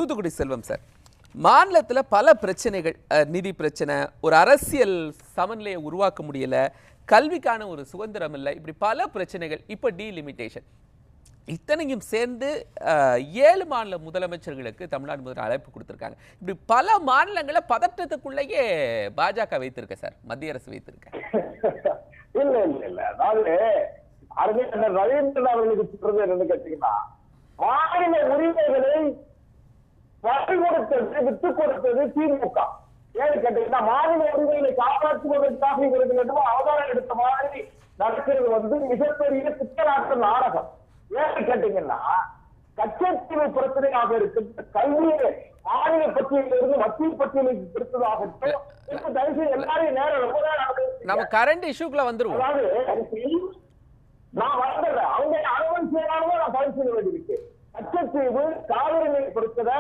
தூத்துக்குடி செல்வம் sir, மாநிலத்தில் பல பிரச்சனைகள், நிதி பிரச்சனை, ஒரு அரசியல் சமநிலையை உருவாக்க முடியல, கல்விக்கான ஒரு சுதந்திரம் இல்லை, இப்படி பல பிரச்சனைகள். இப்போ டீலிமிட்டேஷன் இத்தனையும் சேர்ந்து 7 மாநில முதலமைச்சர்களுக்கு தமிழ்நாடு முதல் அழைப்பு கொடுத்துருக்காங்க. இப்படி பல மாநிலங்களை பதற்றத்துக்குள்ளேயே பாஜக வைத்திருக்க சார், மத்திய அரசு வைத்திருக்க. இல்ல இல்ல இல்ல அதாவது அறிஞர் ரவீந்திரன் அவர்களுக்கு சொல்றது என்னன்னு கேட்டீங்கன்னா, மாநில உரிமைகளை வரி கொடுத்தது, விட்டுக் கொடுத்தது திமுக. ஏன்னு கேட்டீங்கன்னா, மாநில உரிமைகளை காப்பாற்றுவதற்காக இவர்கள் அவதாரம் எடுத்த மாதிரி நடக்கிறது மிகப்பெரிய சிக்கலாட்ட நாடகம். ஏன்னு கேட்டீங்கன்னா, கச்சத்தீவு பிரச்சனையாக இருக்கின்ற கல்வியை மாநில பட்டியலிருந்து மத்திய பட்டியலுக்கு பிடித்ததாகட்டும், தயவுசெய்து எல்லாரையும் நேரம் ரொம்ப நேரம் நம்ம கரண்ட் இஷ்யூக்குள்ள வந்துருவோம். அதாவது நான் வந்துடுறேன், அவங்க அனுமதி செய்யறாலும் நான் பதிவு செய்ய வேண்டியிருக்கு. கச்சத்தீவு காவிரி நீர் பிரச்சனை,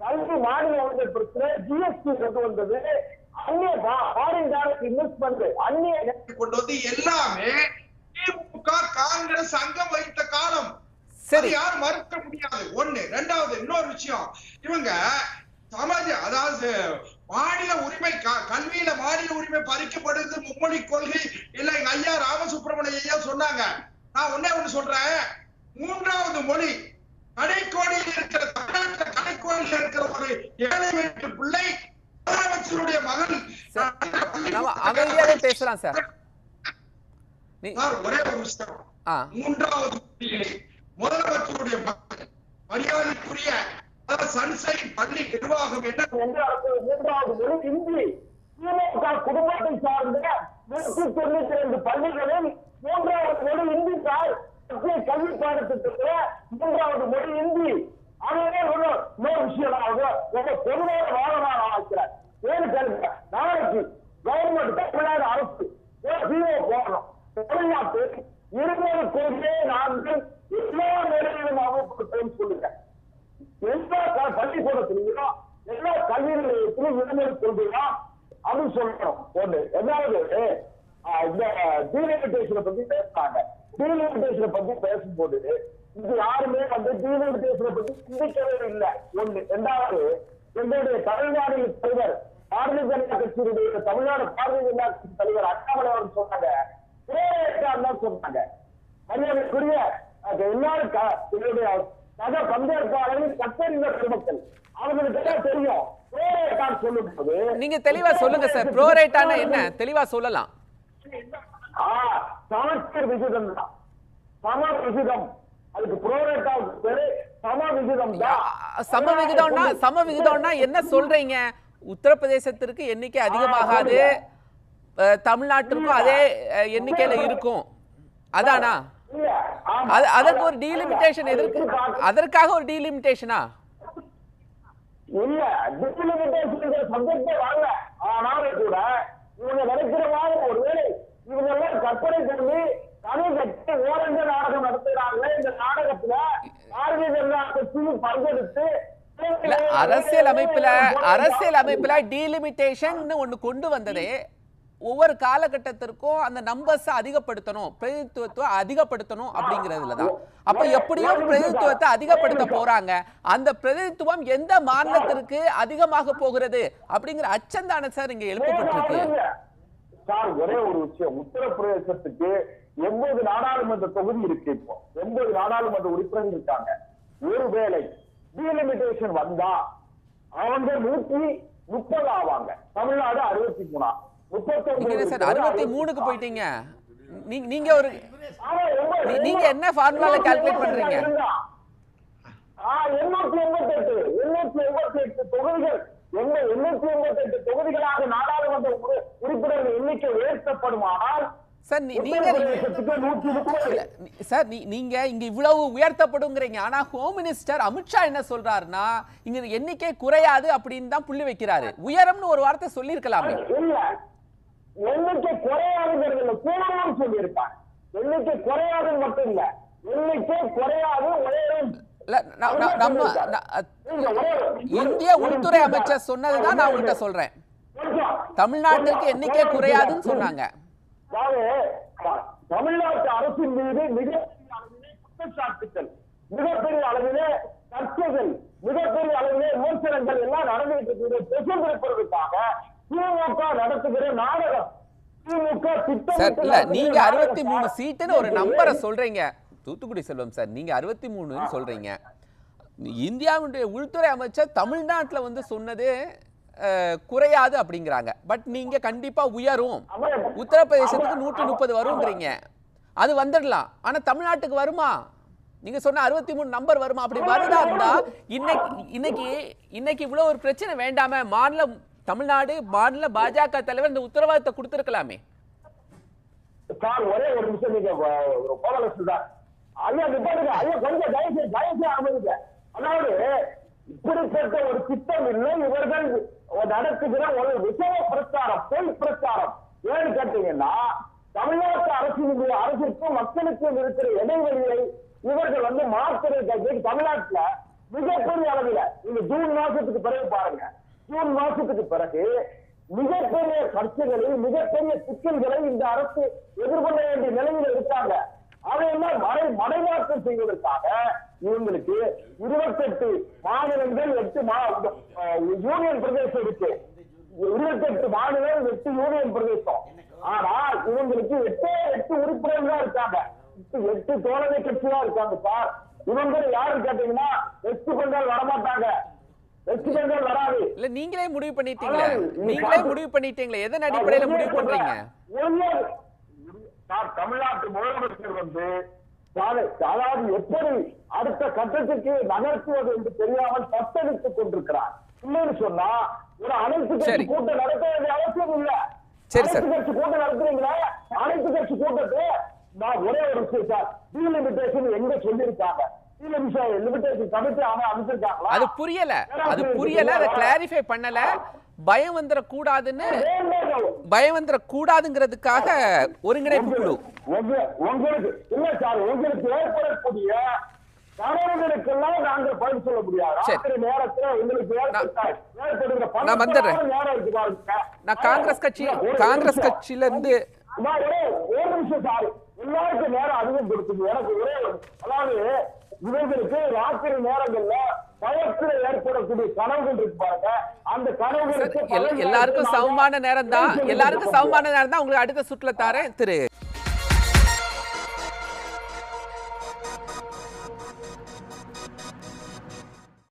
கல்வி மாநில ஒழுங்கை பிரச்சனை, ஜிஎஸ்டி கொண்டு வந்தது, அந்நிய ஃபாரின் டைரக்ட் இன்வெஸ்ட்மெண்ட், அந்நிய கொண்டு வந்து எல்லாமே திமுக காங்கிரஸ் அங்கம் வைத்த காலம். சரி, யாரும் மறுக்க முடியாது. ஒண்ணு. ரெண்டாவது இன்னொரு விஷயம், இவங்க சமாஜ அதாவது மாநில உரிமை, கல்வியில மாநில உரிமை பறிக்கப்படுது, மும்மொழி கொள்கை இல்ல. எங்க ஐயா ராமசுப்ரமணிய ஐயா சொன்னாங்க. நான் ஒன்னே ஒண்ணு சொல்றேன், 3வது மொழி கடைக்கோடியில் இருக்கிற, தமிழ்நாட்டில் கடைக்கோடியில் இருக்கிற ஒரு ஏழை வீட்டு பிள்ளை முதலமைச்சருடைய மகன். அமைதியாவே பேசலாம் சார். ஒரே ஒரு விஷயம், 3வது மொழியிலே முதலமைச்சருடைய மகன் மரியாதைக்குரிய சன்சைன் பள்ளி நிர்வாகம் என்ன 3வது மொழி ஹிந்தி. திமுக குடும்பத்தை சார்ந்த 192 பள்ளிகளில் 3வது மொழி ஹிந்தி சார். கல்வி பாடத்திட்டத்துல 3வது மொழி ஹிந்தி. அதே இன்னொரு விஷயம் பொதுவான வாதமா நான் வைக்கிறேன். ஏன்னு கேளுங்க, நாளைக்கு கவர்மெண்ட் தமிழ்நாடு அரசு போடணும், தமிழ்நாட்டு 20 கோடியே நாங்கள் எல்லா நிலையிலும் அமல்படுத்தவும் சொல்லுங்க. எல்லா பள்ளிக்கூடத்திலையும் எல்லா கல்வி நிலையத்திலும் 20 கொள்கையா அப்படின்னு சொல்லணும். ஒண்ணு. ரெண்டாவது, இந்த டீலிமிட்டேஷனை பத்தி பேசுறாங்க. டீலிமிட்டேஷனை பத்தி பேசும்போது இது யாருமே டீலிமிட்டேஷனை பத்தி சிந்திக்கவே இல்லை. ஒண்ணு. ரெண்டாவது, எங்களுடைய தமிழ்நாடு தலைவர், பாரதிய ஜனதா கட்சியினுடைய தமிழ்நாடு பாரதிய ஜனதா கட்சி தலைவர் அண்ணாமலை அவர் சொன்னாங்க, சொன்னாங்க. மரியாதைக்குரிய எல்லாரும் எங்களுடைய சக பங்கேற்பாளர்கள் கட்டறிந்த பெருமக்கள் அவங்களுக்கு தெரியும். சொல்லும்போது நீங்க தெளிவா சொல்லுங்க சார், ப்ரோரேட்டானா என்ன தெளிவா சொல்லலாம். சமச்சீர் விகிதம் தான், சம விகிதம். அதுக்கு ப்ரோரேட்டா சம விகிதம் தான். சம விகிதம்னா என்ன சொல்றீங்க? உத்தரப்பிரதேசத்திற்கு எண்ணிக்கை அதிகமாகாது, தமிழ்நாட்டிற்கும் அதே எண்ணிக்கையில இருக்கும், அதானா? அதற்கு ஒரு டீலிமிட்டேஷன் எதற்கு? அதற்காக ஒரு டீலிமிட்டேஷனா? இல்ல, டீலிமிட்டேஷன் சப்ஜெக்டே வரல. ஆனாலும் கூட இவங்க நினைக்கிற மாதிரி ஒருவேளை இவங்க எல்லாம் கற்பனை பண்ணி தனி கட்சி ஓரங்க நாடகம் நடத்துறாங்க. இந்த நாடகத்துல பாரதிய ஜனதா கட்சியும் பங்கெடுத்து அரசியல் அமைப்புல டீலிமிட்டேஷன் ஒண்ணு கொண்டு வந்ததே ஒவ்வொரு காலகட்டத்திற்கும் அந்த நம்பர்ஸ் அதிகப்படுத்தணும், பிரதிநிதித்துவத்தை அதிகப்படுத்தணும் அப்படிங்கிறதுலதான். அப்ப எப்படியும் பிரதிநிதித்துவத்தை அதிகப்படுத்த போறாங்க. அந்த பிரதிநிதித்துவம் எந்த மாநிலத்திற்கு அதிகமாக போகிறது அப்படிங்கிற அச்சம் தானே சார் இங்க எழுப்பப்பட்டிருக்கு. சார், ஒரே ஒரு விஷயம், உத்தரப்பிரதேசத்துக்கு 80 நாடாளுமன்ற தொகுதி இருக்கு. இப்போ 80 நாடாளுமன்ற உறுப்பினர்கள் இருக்காங்க. ஒருவேளை டீலிமிட்டேஷன் வந்தா அவங்க 130 ஆவாங்க. தமிழ்நாடு 63. 63க்கு போயிட்டீங்க. நீங்க ஒரு நீங்க என்ன ஃபார்முலால கால்குலேட் பண்றீங்க? 888 தொகுதிகள், 888 தொகுதிகளாக நாடாளுமன்ற உறுப்பினர்கள் எண்ணிக்கை உயர்த்தப்படுமானால் சார் நீங்க இங்க இவ்வளவு உயர்த்தப்படுங்கிறீங்க. ஆனா ஹோம் மினிஸ்டர் அமித்ஷா என்ன சொல்றாருன்னா, இங்க எண்ணிக்கை குறையாது அப்படின்னு தான் புள்ளி வைக்கிறாரு. உயரம்னு ஒரு வார்த்தை சொல்லி இருக்கலாமே. எண்ணிக்கை குறையாதுங்கிறது இல்ல, கூடவும் சொல்லியிருக்காங்க. எண்ணிக்கை குறையாதுன்னு மட்டும் இல்ல, எண்ணிக்கை குறையாது உயரும். இந்திய உள்துறை அமைச்சர் சொன்னதுதான் நான் உங்ககிட்ட சொல்றேன். தமிழ்நாட்டிற்கு எண்ணிக்கை குறையாதுன்னு சொன்னாங்க. தமிழ்நாட்டு அரசின் மீது மிகப்பெரிய அளவிலே குற்றச்சாட்டுகள், மிகப்பெரிய அளவிலே சர்ச்சைகள், மிகப்பெரிய அளவிலே நாடகங்கள் எல்லாம் நடந்துகிட்டு இருக்குது. திசை திருப்பதற்காக திமுக நடத்துகிற நாடகம். திமுக சார் இல்ல நீங்க திட்டம் 63 சீட்டுன்னு ஒரு நம்பரை சொல்றீங்க தூத்துக்குடி செல்வம் சார், நீங்க 63 சொல்றீங்க. இந்தியாவுடைய உள்துறை அமைச்சர் தமிழ்நாட்டுல வந்து சொன்னது குறையாது அப்படிங்கிறாங்க. பட் நீங்க கண்டிப்பா உயரும், உத்தரப்பிரதேசத்துக்கு 130 வரும்ன்றீங்க. அது வந்துடலாம். ஆனா தமிழ்நாட்டுக்கு வருமா? நீங்க சொன்ன 63 நம்பர் வருமா? அப்படி வருதா இருந்தா இன்னைக்கு இவ்வளவு ஒரு பிரச்சனை வேண்டாம? தமிழ்நாடு மாநில பாஜக தலைவர் இந்த உத்தரவாதத்தை கொடுத்திருக்கலாமே. சார் ஒரே ஒரு நிமிஷம், நீங்க கோபாலகிருஷ்ணன் சார் ஐயா நிப்பாடுங்க ஐயா, கொஞ்சம் தயவுசெய்து அமைதிங்க. அதாவது இப்படிப்பட்ட ஒரு திட்டம் இல்லை. இவர்கள் நடத்துகிற ஒரு விஷய பிரச்சாரம், பொய் பிரச்சாரம். ஏன்னு கேட்டீங்கன்னா தமிழ்நாட்டு அரசுக்கும் மக்களுக்கும் இருக்கிற இடைவெளியை இவர்கள் வந்து மாற்றுறது. தமிழ்நாட்டுல மிகப்பெரிய அளவில் நீங்க ஜூன் மாசத்துக்கு பிறகு பாருங்க, ஜூன் மாசத்துக்கு பிறகு மிகப்பெரிய கட்சிகளை, மிகப்பெரிய சிக்கல்களை இந்த அரசு எதிர்கொள்ள வேண்டிய நிலையில் இருக்காங்க. அதையெல்லாம் மடைமாற்றம் செய்வதற்காக இவங்களுக்கு 28 மாநிலங்கள் 8 யூனியன் பிரதேசம் இருக்கு. 28 மாநிலம் 8 யூனியன் பிரதேசம். ஆனால் இவங்களுக்கு 8 உறுப்பினர்கள் தான் இருக்காங்க. 8 தோழமை கட்சியா இருக்காங்க சார். இவங்க யாருன்னு கேட்டீங்கன்னா வெஸ்ட் பெங்கால் வரமாட்டாங்க, வெஸ்ட் பெங்கால் வராது. இல்ல நீங்களே முடிவு பண்ணிட்டீங்களே, எதன் அடிப்படையில முடிவு பண்றீங்க? தமிழ்நாட்டு முதலமைச்சர் வந்து அதாவது எப்படி அடுத்த கட்டத்துக்கு நகர்த்துவது என்று தெரியாமல் தத்தளித்துக் கொண்டிருக்கிறார். இல்லைன்னு சொன்னா ஒரு அனைத்து கட்சி கூட்டம் நடத்த வேண்டிய அவசியம் இல்ல. அனைத்து கட்சி கூட்டம் நடத்துறீங்களா? அனைத்து கட்சி கூட்டத்தை நான் ஒரே ஒரு விஷயம் சார், டீலிமிட்டேஷன் எங்க சொல்லியிருக்காங்க? அது புரியல, அதை கிளாரிஃபை பண்ணல. பயம் வந்துட கூடாதுங்கிறதுக்காக ஒருங்கிணைப்பு குழு. உங்களுக்கு இல்ல சார், உங்களுக்கு ஏற்படக்கூடிய கனவுகளுக்கெல்லாம் நாங்கள் பதில் சொல்ல முடியாது. ராத்திரி நேரத்துல உங்களுக்கு நான் வந்துடுறேன். நான் காங்கிரஸ் கட்சியில இருந்து ஒரு நிமிஷம் சார், எல்லாருக்கும் நேரம் அதிகம் கொடுக்குது. எனக்கு ஒரே அதாவது இவங்களுக்கு ராத்திரி நேரங்கள்ல பயத்துல ஏற்படக்கூடிய கனவுகள் இருக்கு பாருங்க. அந்த கனவுகளுக்கு எல்லாருக்கும் சமமான நேரம் தான், உங்களுக்கு அடுத்த சுற்றுல தாரேன் திரு